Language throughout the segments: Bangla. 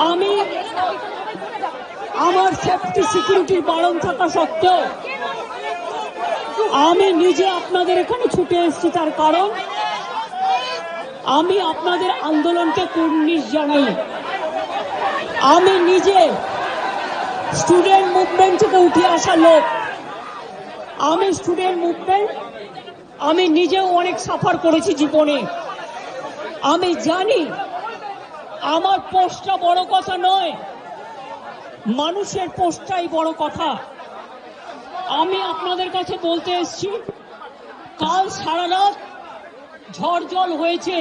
আমি আমার সেফটি সিকিউরিটির বারণ থাকা সত্ত্বেও আমি নিজে আপনাদের এখানে ছুটে এসেছি। তার কারণ আমি আপনাদের আন্দোলনকে কুর্নিশ জানাই। আমি নিজে স্টুডেন্ট মুভমেন্ট থেকে উঠে আসা লোক। আমি স্টুডেন্ট মুভমেন্ট আমি নিজেও অনেক সাফার করেছি জীবনে। আমি জানি আমার পোস্টটা বড় কথা নয়, মানুষের পোস্টটাই বড় কথা। আমি আপনাদের কাছে বলতে এসেছি, কাল সারা রাত ঝড় জল হয়েছে।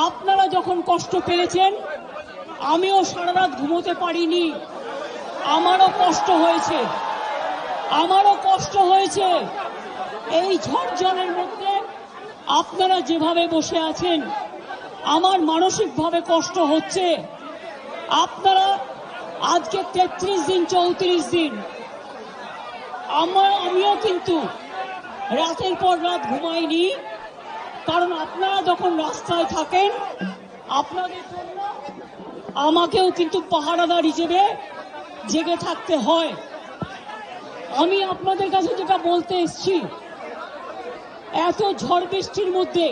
আপনারা যখন কষ্ট পেয়েছেন, আমিও সারা রাত ঘুমোতে পারিনি। আমারও কষ্ট হয়েছে। এই ঝড় জলের মধ্যে আপনারা যেভাবে বসে আছেন, আমার মানসিকভাবে কষ্ট হচ্ছে। আপনারা আজকে 33 দিন 34 দিন, আমিও কিন্তু রাতের পর রাত ঘুমাইনি। কারণ আপনারা যখন রাস্তায় থাকেন, আপনাদের জন্য আমাকেও কিন্তু পাহারাদার হিসেবে জেগে থাকতে হয়। আমি আপনাদের কাছে যেটা বলতে এসেছি, এত ঝড় বৃষ্টির মধ্যে,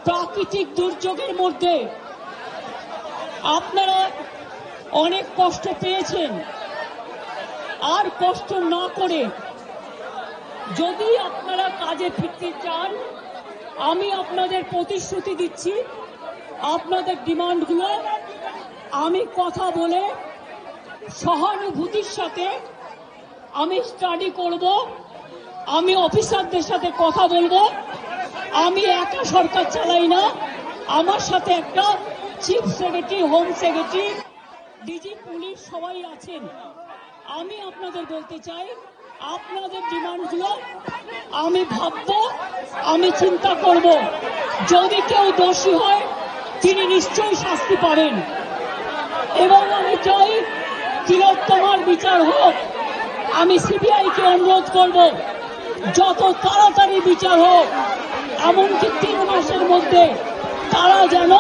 প্রাকৃতিক দুর্যোগের মধ্যে আপনারা অনেক কষ্ট পেয়েছেন। আর কষ্ট না করে যদি আপনারা কাজে ফিরতে চান, আমি আপনাদের প্রতিশ্রুতি দিচ্ছি, আপনাদের ডিমান্ডগুলো আমি কথা বলে সহানুভূতির সাথে আমি স্টাডি করব। আমি অফিসারদের সাথে কথা বলবো। আমি একা সরকার চালাই না, আমার সাথে একটা chief secretary, home secretary, DG police সবাই আছেন। আমি আপনাদের বলতে চাই, আপনাদের ডিমান্ডগুলো আমি ভাববো, আমি চিন্তা করব। যদি কেউ দোষী হয়, তিনি নিশ্চয়ই শাস্তি পাবেন। এবং আমি চাই তিলোত্তমার বিচার হোক। আমি সিবিআইকে অনুরোধ করব, যত তাড়াতাড়ি বিচার হোক। এমনকি 3 মাসের মধ্যে তারা যেন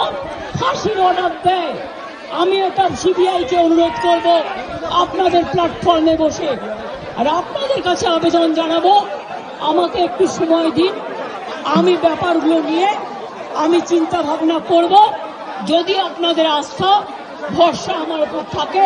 ফাঁসির অর্ডার দেয়। আমি এটা সিবিআইকে অনুরোধ করব আপনাদের প্ল্যাটফর্মে বসে। আর আপনাদের কাছে আবেদন জানাবো, আমাকে একটু সময় দিন। আমি ব্যাপারগুলো নিয়ে আমি চিন্তা ভাবনা করব। যদি আপনাদের আস্থা ভরসা আমার উপর থাকে,